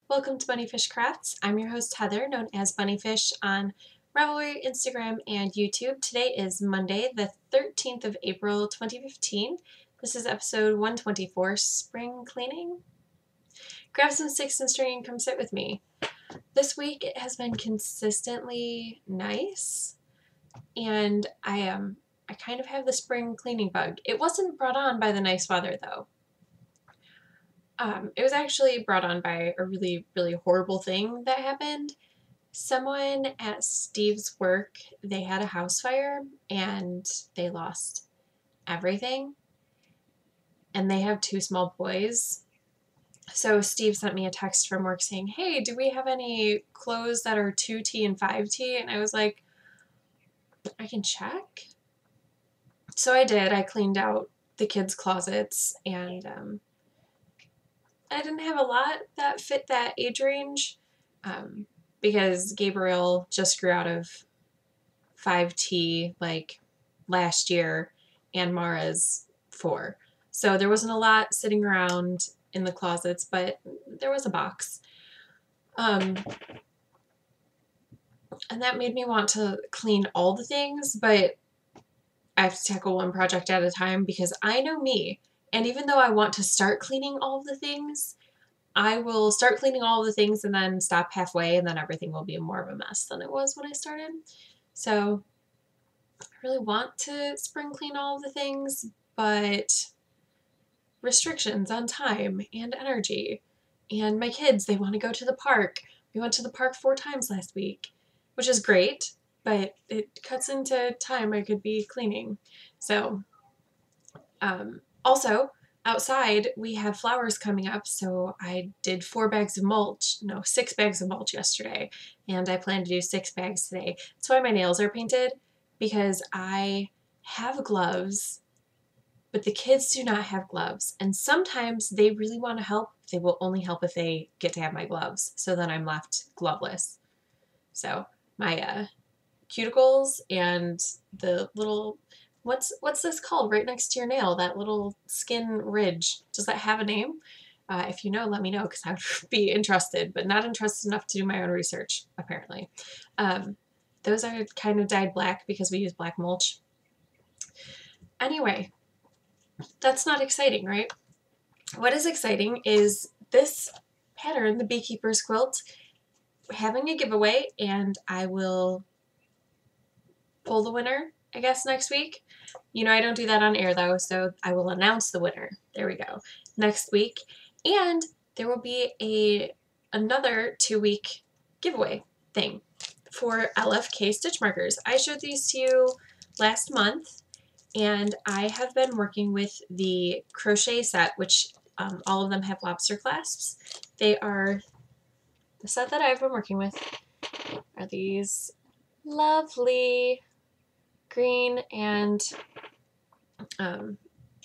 Welcome to Bunnyfish Crafts. I'm your host Heather, known as Bunnyfish on Ravelry, Instagram, and YouTube. Today is Monday, the 13th of April, 2015. This is episode 124, Spring Cleaning. Grab some sticks and string and come sit with me. This week it has been consistently nice, and I kind of have the spring cleaning bug. It wasn't brought on by the nice weather though. It was actually brought on by a really, really horrible thing that happened. Someone at Steve's work, they had a house fire and they lost everything. And they have two small boys. So Steve sent me a text from work saying, "Hey, do we have any clothes that are 2T and 5T?" And I was like, I can check. So I did. I cleaned out the kids' closets, and I didn't have a lot that fit that age range because Gabriel just grew out of 5T like last year and Mara's 4. So there wasn't a lot sitting around in the closets, but there was a box. And that made me want to clean all the things, but I have to tackle one project at a time because I know me. And even though I want to start cleaning all of the things, I will start cleaning all of the things and then stop halfway, and then everything will be more of a mess than it was when I started. So I really want to spring clean all of the things, but restrictions on time and energy. And my kids, they want to go to the park. We went to the park 4 times last week, which is great, but it cuts into time I could be cleaning. So, also, outside we have flowers coming up, so I did 6 bags of mulch yesterday, and I plan to do 6 bags today. That's why my nails are painted, because I have gloves, but the kids do not have gloves, and sometimes they really want to help. They will only help if they get to have my gloves, so then I'm left gloveless. So my cuticles and the little, what's this called right next to your nail, that little skin ridge, does that have a name? If you know, let me know, because I would be interested, but not interested enough to do my own research, apparently. Those are kind of dyed black because we use black mulch. Anyway, that's not exciting, right? What is exciting is this pattern, the Beekeeper's Quilt, having a giveaway, and I will pull the winner, I guess, next week. You know, I don't do that on air though, so I will announce the winner. There we go. Next week. And there will be another 2-week giveaway thing for LFK stitch markers. I showed these to you last month, and I have been working with the crochet set, which all of them have lobster clasps. They are, the set that I've been working with are these lovely green and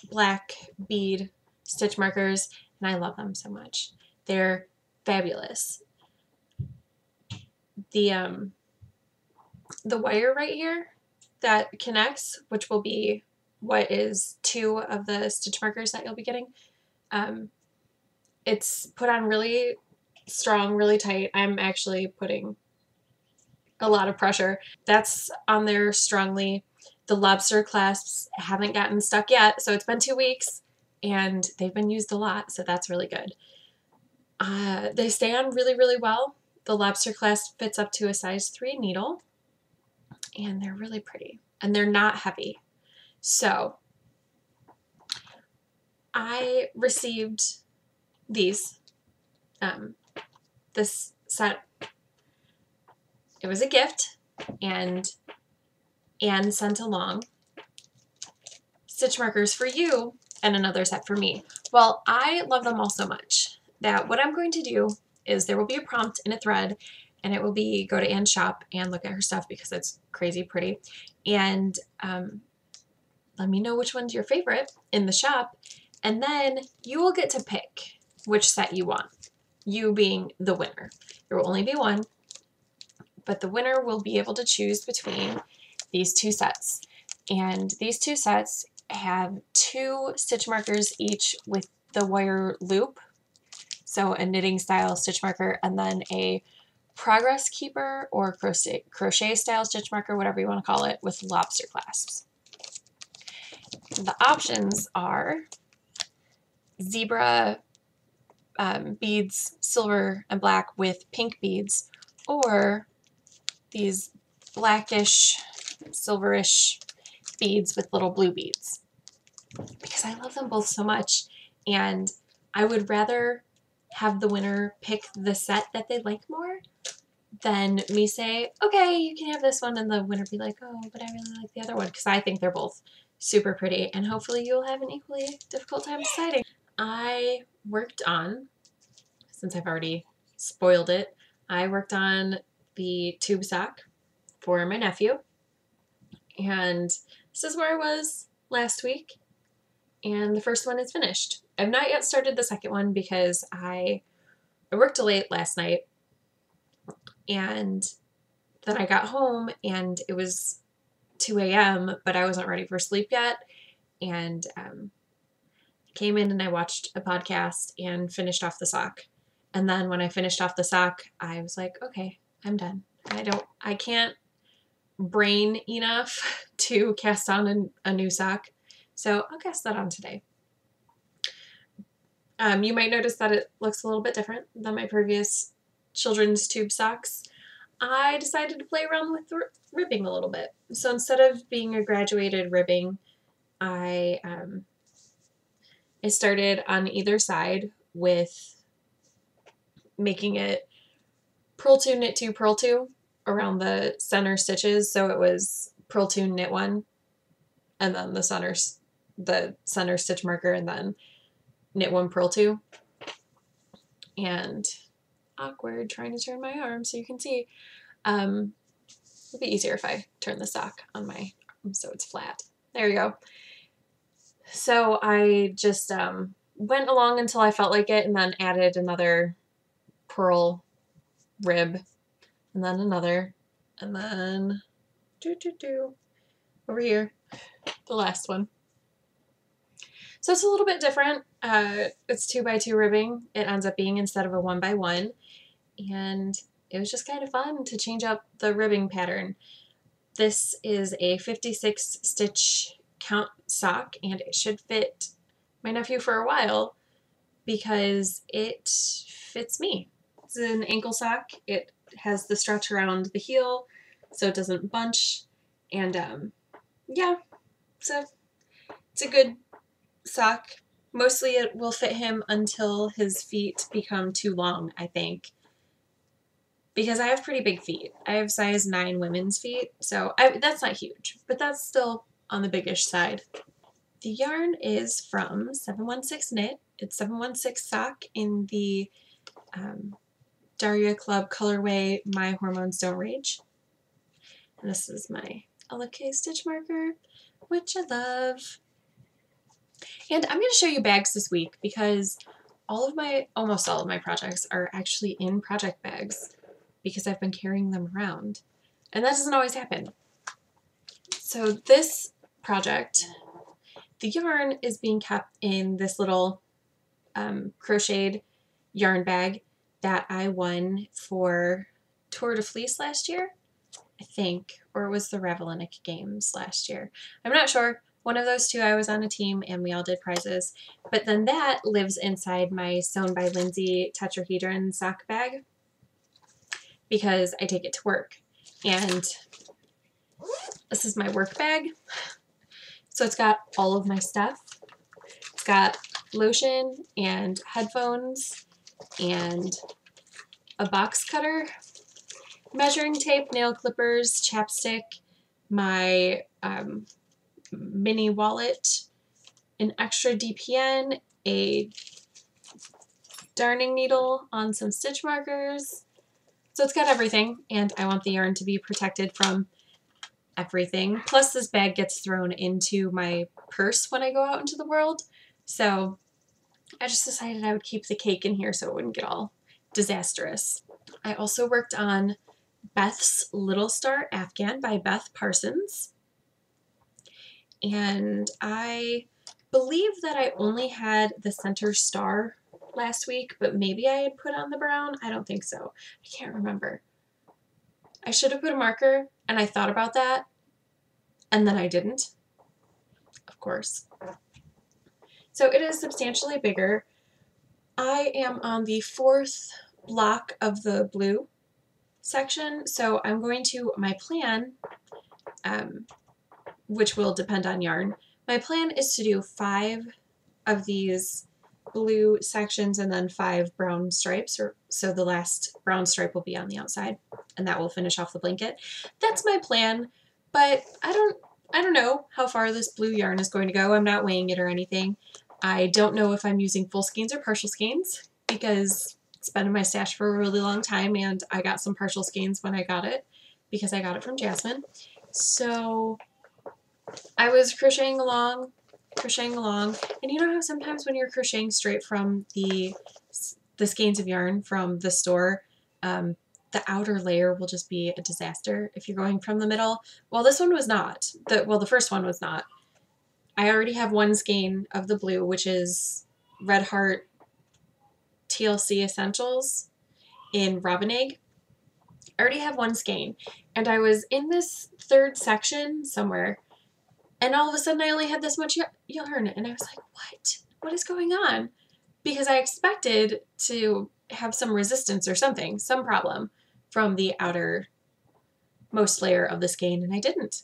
black bead stitch markers, and I love them so much. They're fabulous. The wire right here that connects, which will be what is 2 of the stitch markers that you'll be getting, it's put on really strong, really tight. I'm actually putting a lot of pressure. That's on there strongly. The lobster clasps haven't gotten stuck yet, so it's been 2 weeks and they've been used a lot, so that's really good. They stay on really, really well. The lobster clasp fits up to a size 3 needle, and they're really pretty, and they're not heavy. So I received these, this set. It was a gift, and Anne sent along stitch markers for you and another set for me. Well, I love them all so much that what I'm going to do is there will be a prompt in a thread, and it will be go to Anne's shop and look at her stuff because it's crazy pretty, and let me know which one's your favorite in the shop, and then you will get to pick which set you want, you being the winner. There will only be one, but the winner will be able to choose between these 2 sets. And these 2 sets have 2 stitch markers each with the wire loop. So a knitting style stitch marker, and then a progress keeper or crochet style stitch marker, whatever you want to call it, with lobster clasps. The options are zebra beads, silver and black with pink beads, or these blackish, silverish beads with little blue beads. Because I love them both so much, and I would rather have the winner pick the set that they like more than me say, okay, you can have this one, and the winner be like, oh, but I really like the other one, because I think they're both super pretty, and hopefully you'll have an equally difficult time deciding. I worked on, since I've already spoiled it, I worked on the tube sock for my nephew, and this is where I was last week, and the first one is finished. I've not yet started the second one because I worked till late last night, and then I got home and it was 2 a.m., but I wasn't ready for sleep yet, and came in and I watched a podcast and finished off the sock. And then when I finished off the sock, I was like, okay, I'm done. I can't brain enough to cast on a new sock, so I'll cast that on today. You might notice that it looks a little bit different than my previous children's tube socks. I decided to play around with the ribbing a little bit. So instead of being a graduated ribbing, I started on either side with making it purl 2, knit 2, purl 2 around the center stitches. So it was purl 2, knit 1, and then the center stitch marker, and then knit 1, purl 2. And awkward trying to turn my arm so you can see. It'll be easier if I turn the sock on my arm so it's flat. There you go. So I just went along until I felt like it, and then added another purl rib, and then another, and then over here, the last one. So it's a little bit different. It's 2x2 ribbing. It ends up being instead of a 1x1, and it was just kind of fun to change up the ribbing pattern. This is a 56 stitch count sock, and it should fit my nephew for a while because it fits me. It's an ankle sock. It has the stretch around the heel so it doesn't bunch, and yeah, so it's a good sock. Mostly it will fit him until his feet become too long, I think, because I have pretty big feet. I have size 9 women's feet, so that's not huge, but that's still on the biggish side. The yarn is from 716 Knit. It's 716 sock in the Daria Club colorway My Hormones Don't Rage. And this is my LFK stitch marker, which I love. And I'm going to show you bags this week because almost all of my projects are actually in project bags because I've been carrying them around. And that doesn't always happen. So this project, the yarn is being kept in this little crocheted yarn bag that I won for Tour de Fleece last year, I think, or it was the Ravelinic Games last year. I'm not sure. One of those two, I was on a team and we all did prizes. But then that lives inside my Sewn by Lindsay tetrahedron sock bag because I take it to work. And this is my work bag. So it's got all of my stuff. It's got lotion and headphones and a box cutter, measuring tape, nail clippers, chapstick, my mini wallet, an extra DPN, a darning needle on some stitch markers. So it's got everything, and I want the yarn to be protected from everything. Plus this bag gets thrown into my purse when I go out into the world. So I just decided I would keep the cake in here so it wouldn't get all disastrous. I also worked on Beth's Little Star Afghan by Beth Parsons. And I believe that I only had the center star last week, but maybe I had put on the brown. I don't think so. I can't remember. I should have put a marker, and I thought about that, and then I didn't, of course. So it is substantially bigger. I am on the 4th block of the blue section, so I'm going to, my plan, which will depend on yarn, my plan is to do 5 of these blue sections and then 5 brown stripes, so the last brown stripe will be on the outside, and that will finish off the blanket. That's my plan, but I don't know how far this blue yarn is going to go. I'm not weighing it or anything. I don't know if I'm using full skeins or partial skeins because it's been in my stash for a really long time, and I got some partial skeins when I got it because I got it from Jasmine. So I was crocheting along, and you know how sometimes when you're crocheting straight from the skeins of yarn from the store, the outer layer will just be a disaster if you're going from the middle. Well, this one was not. The first one was not. I already have one skein of the blue, which is Red Heart TLC Essentials in Robin Egg. I already have one skein, and I was in this 3rd section somewhere, and all of a sudden I only had this much yarn, and I was like, what? What is going on? Because I expected to have some resistance or something, some problem from the outermost layer of the skein, and I didn't.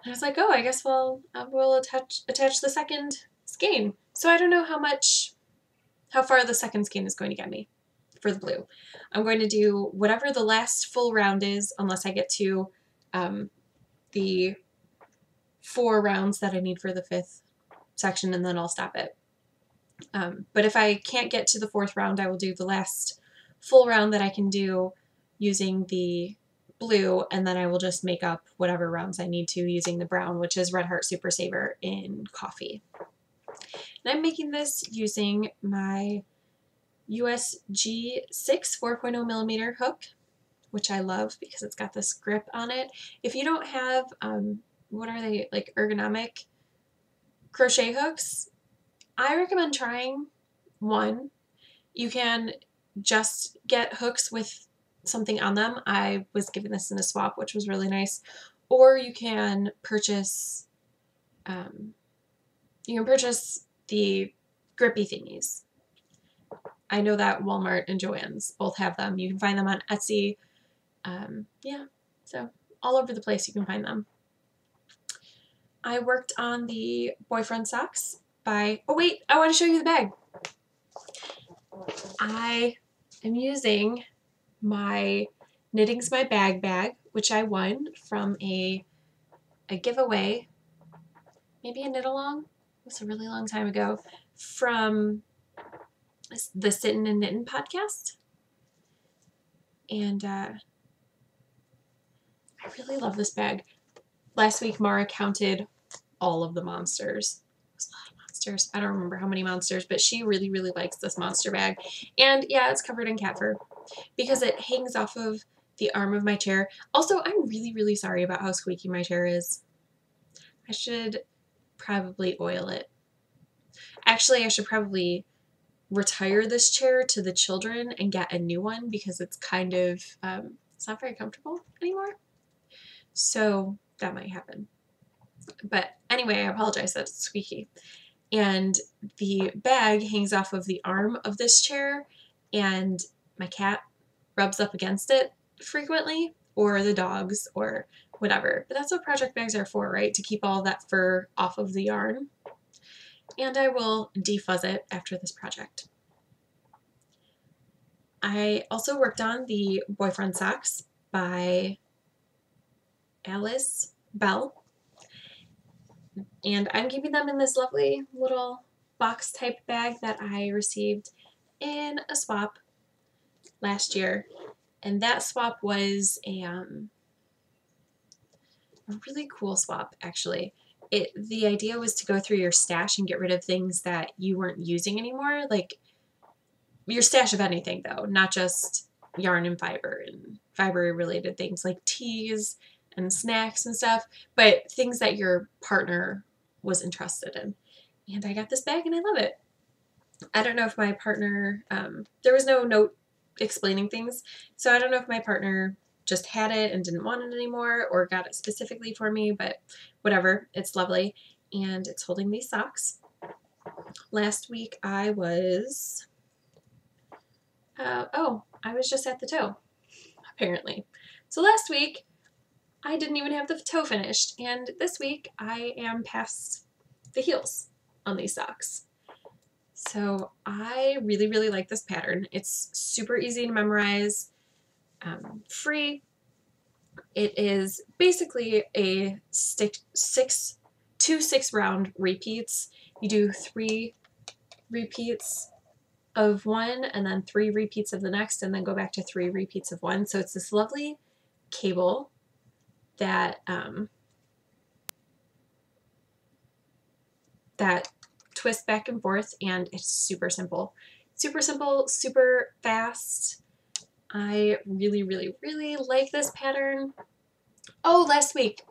And I was like, oh, I guess we'll attach the second skein. So I don't know how far the second skein is going to get me for the blue. I'm going to do whatever the last full round is, unless I get to the 4 rounds that I need for the 5th section, and then I'll stop it. But if I can't get to the 4th round, I will do the last full round that I can do using the blue, and then I will just make up whatever rounds I need to using the brown, which is Red Heart Super Saver in coffee. And I'm making this using my USG 6 4.0 millimeter hook, which I love because it's got this grip on it. If you don't have, what are they, like ergonomic crochet hooks, I recommend trying one. You can just get hooks with something on them. I was given this in a swap, which was really nice. Or you can purchase the grippy thingies. I know that Walmart and Joann's both have them. You can find them on Etsy. Yeah, so all over the place you can find them. I worked on the boyfriend socks by, oh wait, I want to show you the bag. I am using my Knitting's My Bag, which I won from a giveaway, maybe a knit along. It was a really long time ago, from the Sittin' and Knittin' podcast. And I really love this bag. Last week, Mara counted all of the monsters. It was a lot of monsters. I don't remember how many monsters, but she really, really likes this monster bag. And yeah, it's covered in cat fur because it hangs off of the arm of my chair. Also, I'm really, really sorry about how squeaky my chair is. I should probably oil it. Actually, I should probably retire this chair to the children and get a new one because it's kind of, it's not very comfortable anymore. So that might happen. But anyway, I apologize that it's squeaky. And the bag hangs off of the arm of this chair, and my cat rubs up against it frequently, or the dogs, or whatever. But that's what project bags are for, right? To keep all that fur off of the yarn. And I will defuzz it after this project. I also worked on the boyfriend socks by Alice Bell. And I'm keeping them in this lovely little box type bag that I received in a swap last year. And that swap was a really cool swap, actually. The idea was to go through your stash and get rid of things that you weren't using anymore, like your stash of anything, though, not just yarn and fiber related things like teas and snacks and stuff, but things that your partner was interested in. And I got this bag and I love it. I don't know if my partner, there was no note explaining things, so I don't know if my partner just had it and didn't want it anymore or got it specifically for me, but whatever, it's lovely. And it's holding these socks. Last week I was, I was just at the toe, apparently. So last week I didn't even have the toe finished, and this week I am past the heels on these socks. So I really, really like this pattern. It's super easy to memorize, free. It is basically a 6 round repeats. You do 3 repeats of one and then 3 repeats of the next and then go back to 3 repeats of one. So it's this lovely cable that that twists back and forth, and it's super simple, super fast. I really, really, really like this pattern. Oh, last week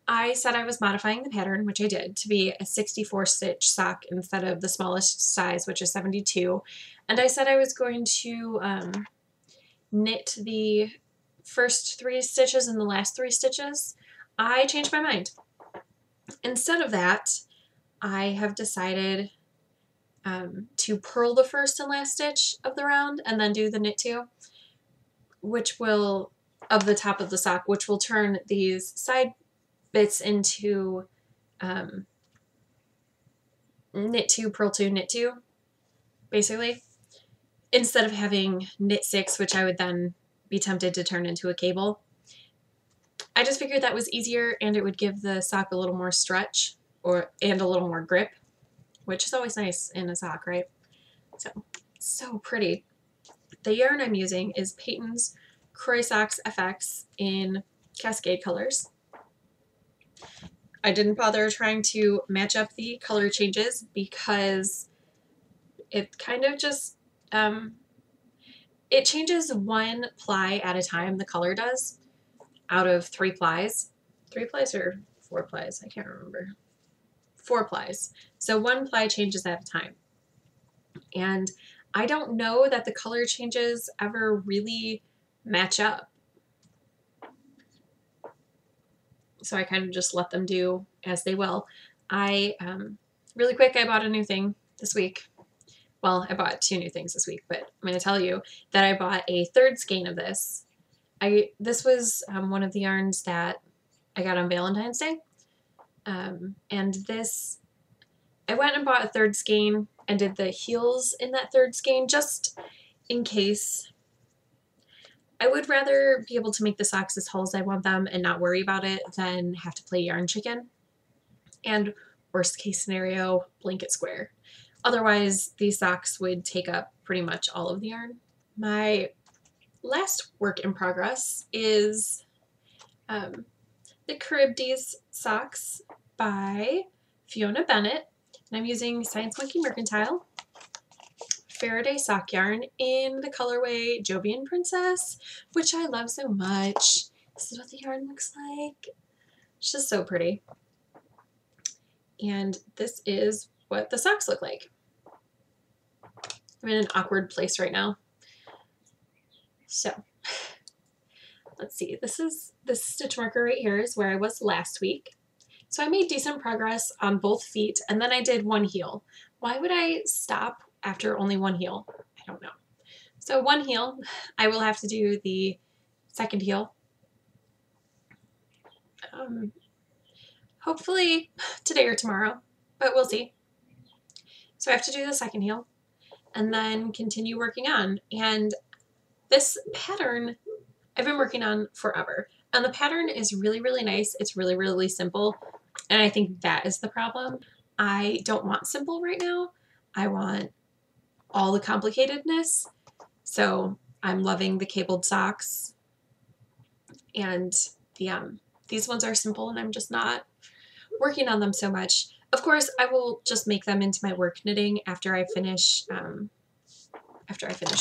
I said I was modifying the pattern, which I did, to be a 64 stitch sock instead of the smallest size, which is 72. And I said I was going to knit the first 3 stitches and the last 3 stitches. I changed my mind. Instead of that, I have decided to purl the first and last stitch of the round and then do the knit 2, which will, of the top of the sock, which will turn these side bits into knit 2, purl 2, knit 2, basically, instead of having knit 6, which I would then be tempted to turn into a cable. I just figured that was easier and it would give the sock a little more stretch and a little more grip, which is always nice in a sock, right? So pretty. The yarn I'm using is Peyton's Croy Socks FX in Cascade colors. I didn't bother trying to match up the color changes because it kind of just, it changes 1 ply at a time, the color does, out of 3 plies. 3 plies or 4 plies? I can't remember. 4 plies. So 1 ply changes at a time. And I don't know that the color changes ever really match up. So I kind of just let them do as they will. Really quick, I bought a new thing this week. Well, I bought 2 new things this week, but I'm going to tell you that I bought a 3rd skein of this. This was one of the yarns that I got on Valentine's Day. And this, I went and bought a 3rd skein and did the heels in that 3rd skein just in case. I would rather be able to make the socks as tall as I want them and not worry about it than have to play yarn chicken. And worst case scenario, blanket square. Otherwise, these socks would take up pretty much all of the yarn. My last work in progress is the Charybdis socks by Fiona Bennett. And I'm using Science Monkey Mercantile Faraday sock yarn in the colorway Jovian Princess, which I love so much. This is what the yarn looks like. It's just so pretty. And this is what the socks look like. I'm in an awkward place right now. So let's see. This stitch marker right here is where I was last week. So I made decent progress on both feet, and then I did 1 heel. Why would I stop after only 1 heel? I don't know. So 1 heel, I will have to do the 2nd heel. Hopefully today or tomorrow, but we'll see. So I have to do the 2nd heel and then continue working on. And this pattern I've been working on forever. And the pattern is really, really nice. It's really, really simple. And I think that is the problem. I don't want simple right now. I want all the complicatedness. So I'm loving the cabled socks. And these ones are simple and I'm just not working on them so much. Of course, I will just make them into my work knitting after I finish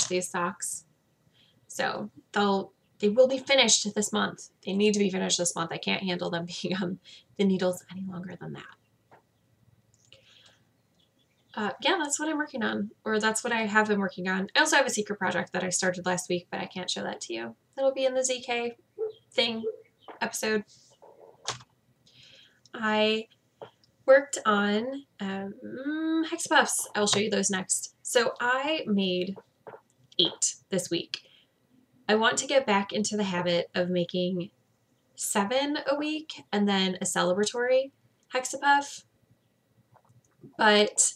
these socks. So they will be finished this month. They need to be finished this month. I can't handle them being on the needles any longer than that. Yeah, that's what I'm working on, or that's what I have been working on. I also have a secret project that I started last week, but I can't show that to you. It'll be in the ZK thing episode. I worked on Hexa Puffs. I'll show you those next. So I made 8 this week. I want to get back into the habit of making 7 a week and then a celebratory Hexa Puff. But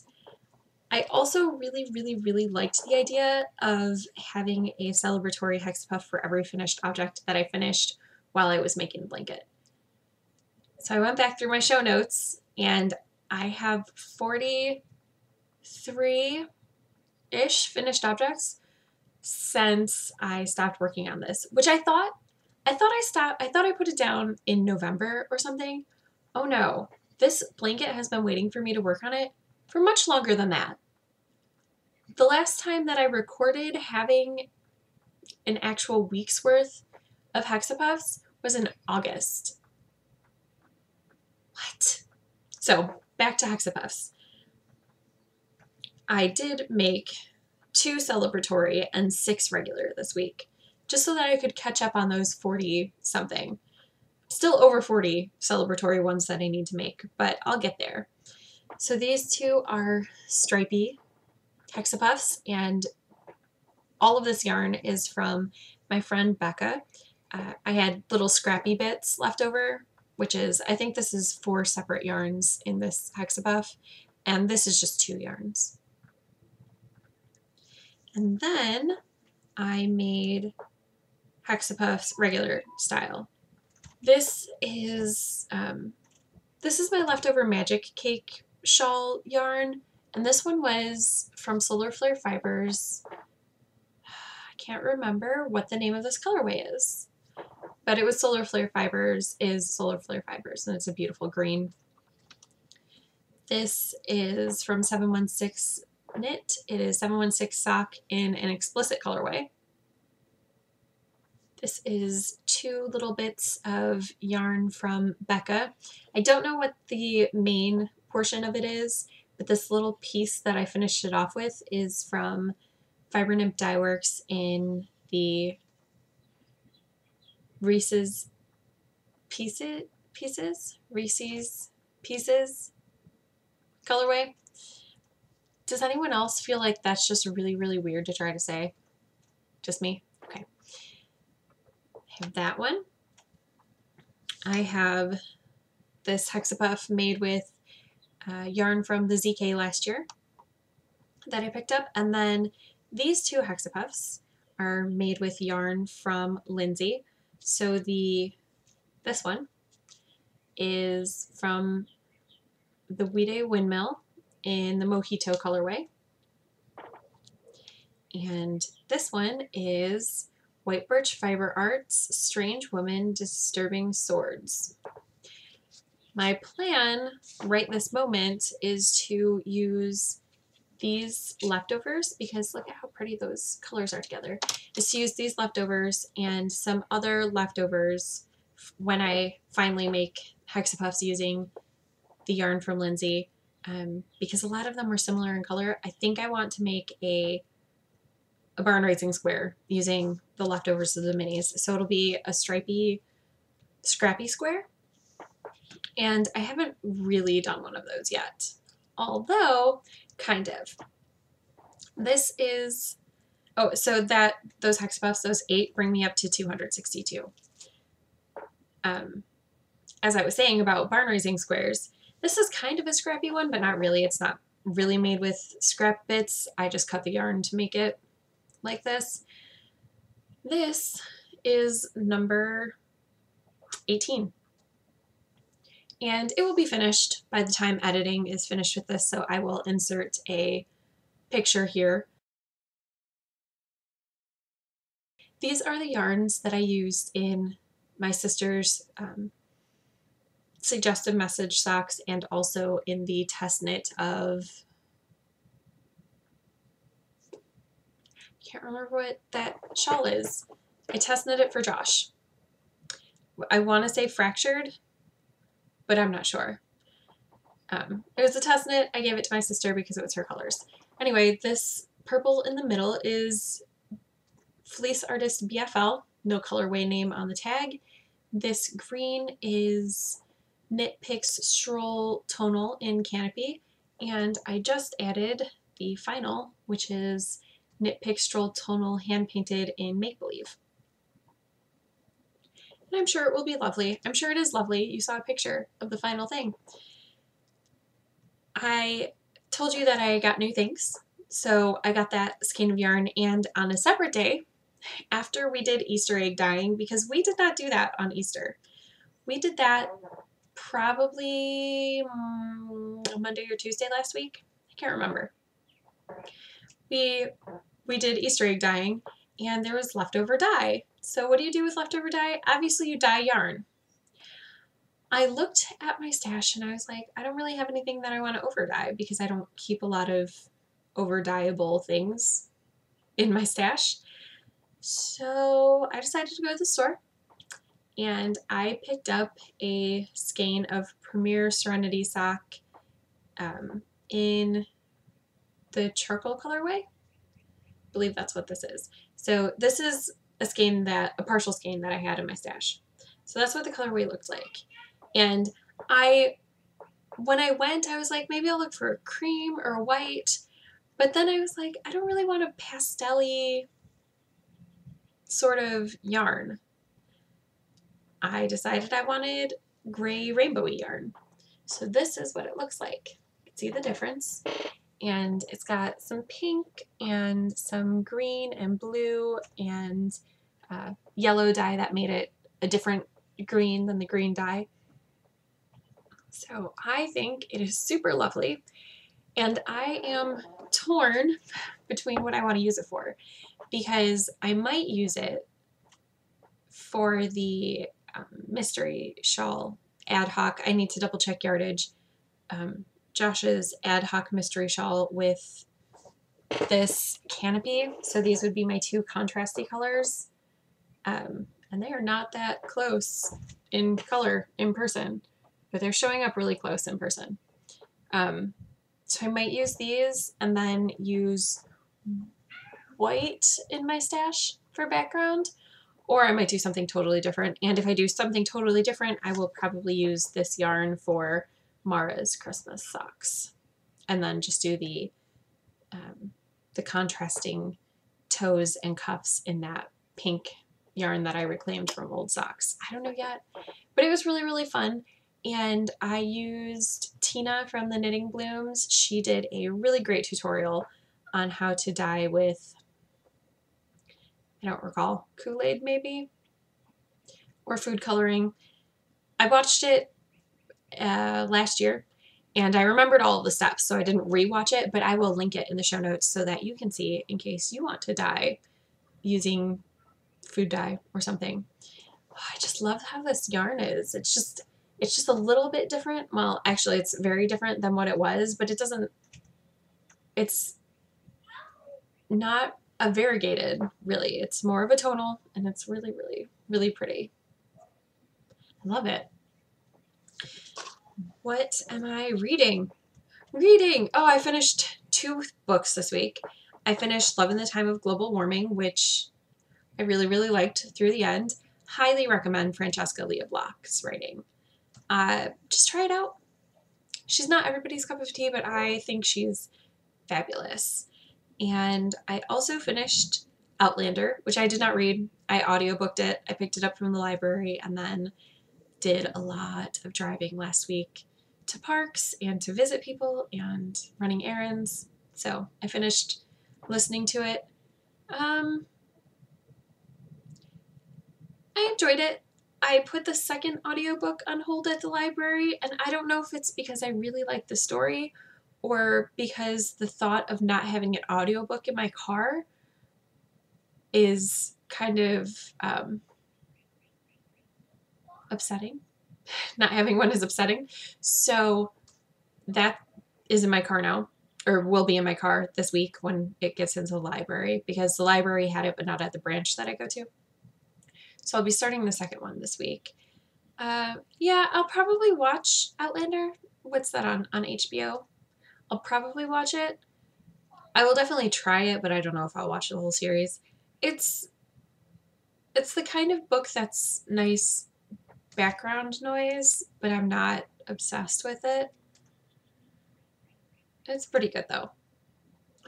I also really liked the idea of having a celebratory Hexa Puff for every finished object that I finished while I was making the blanket. So I went back through my show notes and I have 43-ish finished objects since I stopped working on this, which I thought I put it down in November or something. Oh no, this blanket has been waiting for me to work on it for much longer than that. The last time that I recorded having an actual week's worth of Hexa Puffs was in August. What? So back to Hexa Puffs. I did make 2 celebratory and 6 regular this week, just so that I could catch up on those 40 something. Still over 40 celebratory ones that I need to make, but I'll get there. So these 2 are stripy Hexa Puffs, and all of this yarn is from my friend Becca. I had little scrappy bits left over, which is, I think this is 4 separate yarns in this Hexa Puff, and this is just 2 yarns. And then I made Hexa Puffs regular style. This is my leftover magic cake shawl yarn, and this one was from Solar Flare Fibers. I can't remember what the name of this colorway is, but it was Solar Flare Fibers, and it's a beautiful green. This is from 716 Knit. It is 716 sock in an explicit colorway. This is 2 little bits of yarn from Becca. I don't know what the main portion of it is, but this little piece that I finished it off with is from Fiber Nymph Dye Works in the Reese's Pieces colorway. Does anyone else feel like that's just really weird to try to say? Just me? Okay. I have that one. I have this Hexa Puff made with yarn from the ZK last year that I picked up, and then these 2 Hexa Puffs are made with yarn from Lindsay. So this one is from the Weede Windmill in the Mojito colorway, and this one is White Birch Fiber Arts Strange Woman Disturbing Swords. My plan right this moment is to use these leftovers, because look at how pretty those colors are together, is to use these leftovers and some other leftovers when I finally make Hexa Puffs using the yarn from Lindsay, because a lot of them are similar in color. I think I want to make a barn raising square using the leftovers of the minis. So it'll be a stripy, scrappy square. And I haven't really done one of those yet, although kind of. This is, oh, so those Hexa Puffs, those 8 bring me up to 262. As I was saying about barn raising squares, this is kind of a scrappy one, but not really. It's not really made with scrap bits. I just cut the yarn to make it like this. This is number 18. And it will be finished by the time editing is finished with this, so I will insert a picture here. These are the yarns that I used in my sister's suggestive message socks, and also in the test knit of, I can't remember what that shawl is. I test knit it for Josh. I want to say Fractured, but I'm not sure. It was a test knit. I gave it to my sister because it was her colors. Anyway, this purple in the middle is Fleece Artist BFL, no colorway name on the tag. This green is Knit Picks Stroll Tonal in Canopy, and I just added the final, which is Knit Picks Stroll Tonal hand painted in Make Believe. And I'm sure it will be lovely. I'm sure it is lovely. You saw a picture of the final thing. I told you that I got new things, so I got that skein of yarn, and on a separate day, after we did Easter egg dyeing, because we did not do that on Easter. We did that probably Monday or Tuesday last week. I can't remember. We did Easter egg dyeing, and there was leftover dye. So what do you do with leftover dye? Obviously you dye yarn. I looked at my stash and I was like, I don't really have anything that I want to over dye because I don't keep a lot of over dyeable things in my stash. So I decided to go to the store, and I picked up a skein of Premier Serenity sock in the charcoal colorway. I believe that's what this is. So this is a partial skein that I had in my stash. So that's what the colorway looked like. And when I went, I was like, maybe I'll look for a cream or a white. But then I was like, I don't really want a pastel-y sort of yarn. I decided I wanted gray rainbowy yarn. So this is what it looks like. You can see the difference. And it's got some pink and some green and blue and yellow dye that made it a different green than the green dye. So I think it is super lovely, and I am torn between what I want to use it for, because I might use it for the mystery shawl ad hoc. I need to double check yardage. Josh's ad hoc mystery shawl with this canopy. So these would be my two contrasty colors. And they are not that close in color in person, but they're showing up really close in person. So I might use these and then use white in my stash for background, or I might do something totally different. And if I do something totally different, I will probably use this yarn for Mara's Christmas socks, and then just do the contrasting toes and cuffs in that pink yarn that I reclaimed from old socks. I don't know yet, but it was really, really fun. And I used Tina from the Knitting Blooms. She did a really great tutorial on how to dye with, I don't recall, Kool-Aid maybe, or food coloring. I watched it last year, and I remembered all of the steps, so I didn't rewatch it, but I will link it in the show notes so that you can see in case you want to dye using food dye or something. Oh, I just love how this yarn is. It's just a little bit different. Well, actually, it's very different than what it was, but it's not a variegated, really. It's more of a tonal, and it's really, really, really pretty. I love it. What am I reading? Oh, I finished 2 books this week. I finished Love in the Time of Global Warming, which I really, really liked through the end. Highly recommend Francesca Leah Block's writing. Just try it out. She's not everybody's cup of tea, but I think she's fabulous. And I also finished Outlander, which I did not read. I audiobooked it. I picked it up from the library and then did a lot of driving last week to parks and to visit people and running errands. So I finished listening to it. I enjoyed it. I put the second audiobook on hold at the library, and I don't know if it's because I really like the story or because the thought of not having an audiobook in my car is kind of upsetting. Not having one is upsetting. So that is in my car now, or will be in my car this week when it gets into the library, because the library had it but not at the branch that I go to. So I'll be starting the second one this week. Yeah, I'll probably watch Outlander. what's that on HBO? I'll probably watch it. I will definitely try it, but I don't know if I'll watch the whole series. It's the kind of book that's nice background noise, but I'm not obsessed with it. It's pretty good though.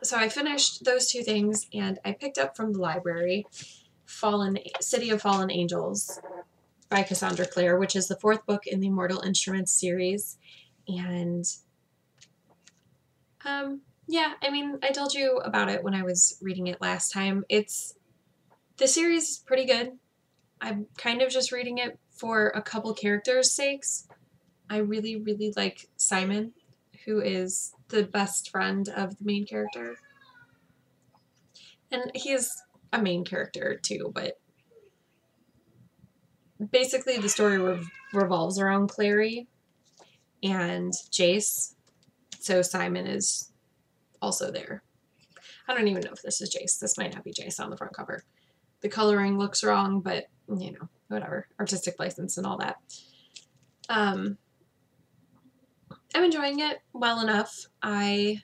So I finished those two things, and I picked up from the library City of Fallen Angels by Cassandra Clare, which is the fourth book in the Mortal Instruments series. And yeah, I mean, I told you about it when I was reading it last time. The series is pretty good. I'm kind of just reading it for a couple characters' sakes. I really, really like Simon, who is the best friend of the main character. And he's a main character too, but basically the story revolves around Clary and Jace. So Simon is also there. I don't even know if this is Jace. This might not be Jace on the front cover. The coloring looks wrong, but you know, whatever. Artistic license and all that. I'm enjoying it well enough. I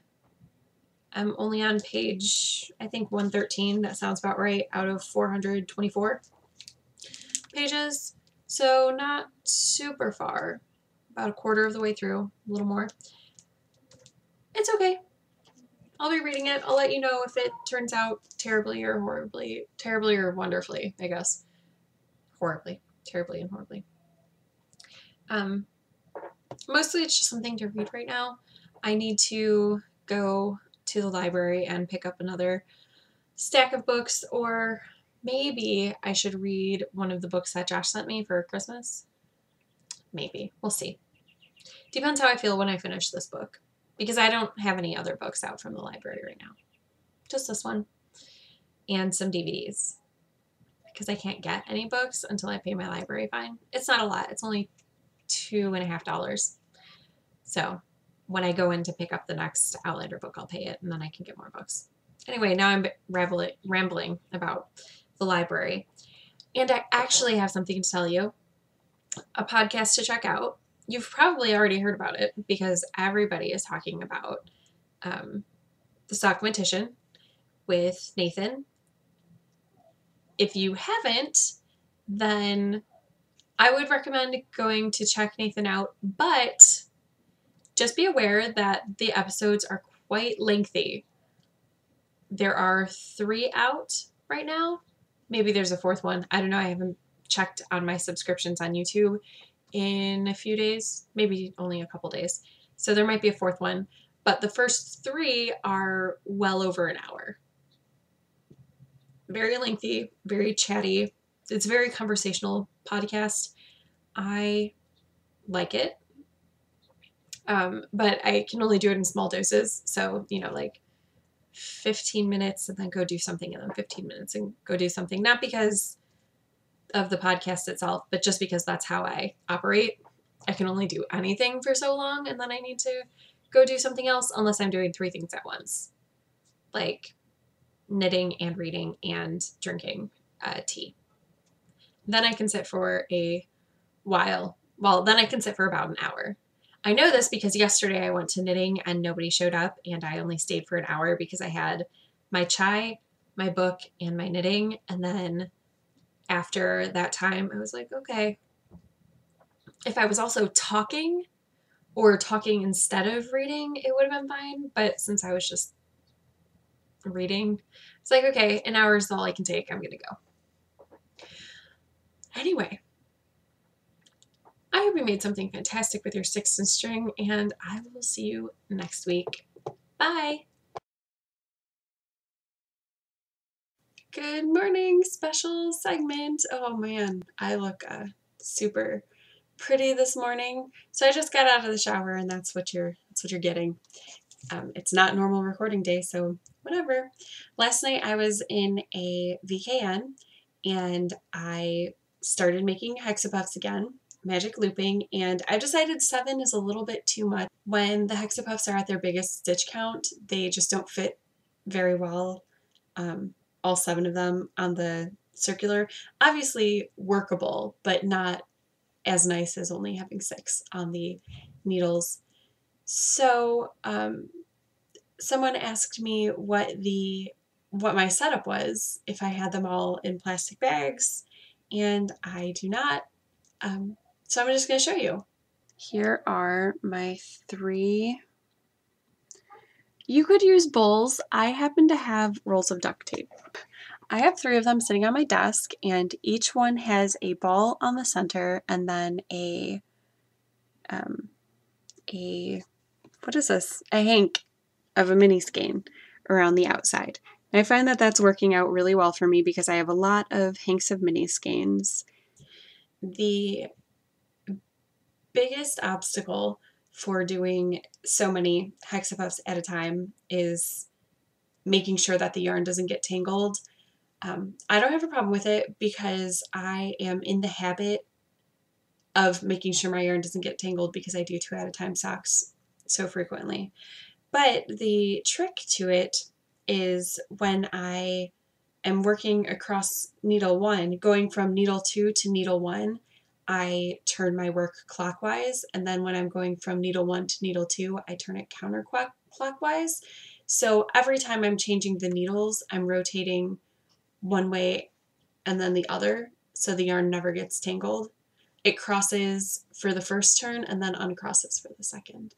am only on page, I think 113. That sounds about right, out of 424 pages. So not super far. About a quarter of the way through, a little more. It's okay. I'll be reading it. I'll let you know if it turns out terribly or horribly. Terribly or wonderfully, I guess. Horribly. Terribly and horribly. Mostly it's just something to read right now. I need to go to the library and pick up another stack of books, or maybe I should read one of the books that Josh sent me for Christmas. Maybe. We'll see. Depends how I feel when I finish this book, because I don't have any other books out from the library right now. Just this one and some DVDs, because I can't get any books until I pay my library fine. It's not a lot. It's only $2.50. So when I go in to pick up the next Outlander book, I'll pay it, and then I can get more books. Anyway, now I'm rambling about the library. And I actually have something to tell you. A podcast to check out. You've probably already heard about it because everybody is talking about the Stockmatician with Nathan. If you haven't, then I would recommend going to check Nathan out, but just be aware that the episodes are quite lengthy. There are 3 out right now. Maybe there's a 4th one. I don't know. I haven't checked on my subscriptions on YouTube in a few days, maybe only a couple days. So there might be a 4th one, but the first 3 are well over an hour. Very lengthy, very chatty. It's a very conversational podcast. I like it. But I can only do it in small doses. So, you know, like 15 minutes and then go do something, and then 15 minutes and go do something. Not because of the podcast itself, but just because that's how I operate. I can only do anything for so long, and then I need to go do something else unless I'm doing 3 things at once. Like knitting and reading and drinking tea. Then I can sit for a while. Well, then I can sit for about an hour. I know this because yesterday I went to knitting and nobody showed up, and I only stayed for an hour because I had my chai, my book, and my knitting. And then after that time, I was like, okay, if I was also talking or talking instead of reading, it would have been fine. But since I was just reading, it's like, okay, an hour is all I can take. I'm going to go. Anyway, I hope you made something fantastic with your 6th and string, and I will see you next week. Bye. Good morning, special segment. Oh man, I look super pretty this morning. So I just got out of the shower, and that's what you're getting. It's not normal recording day, so whatever. Last night I was in a VKN, and I started making Hexa Puffs again, magic looping, and I decided 7 is a little bit too much. When the Hexa Puffs are at their biggest stitch count, they just don't fit very well, all 7 of them on the circular. Obviously workable, but not as nice as only having 6 on the needles. So someone asked me what my setup was, if I had them all in plastic bags, and I do not. So I'm just going to show you. Here are my 3. You could use bowls. I happen to have rolls of duct tape. I have 3 of them sitting on my desk, and each one has a ball on the center and then a what is this? A hank of a mini skein around the outside. And I find that that's working out really well for me because I have a lot of hanks of mini skeins. The biggest obstacle for doing so many Hexa Puffs at a time is making sure that the yarn doesn't get tangled. I don't have a problem with it because I am in the habit of making sure my yarn doesn't get tangled because I do 2 at a time socks so frequently. But the trick to it is when I am working across needle 1, going from needle 2 to needle 1, I turn my work clockwise, and then when I'm going from needle 1 to needle 2, I turn it counterclockwise. So every time I'm changing the needles, I'm rotating one way and then the other, so the yarn never gets tangled. It crosses for the first turn and then uncrosses for the second.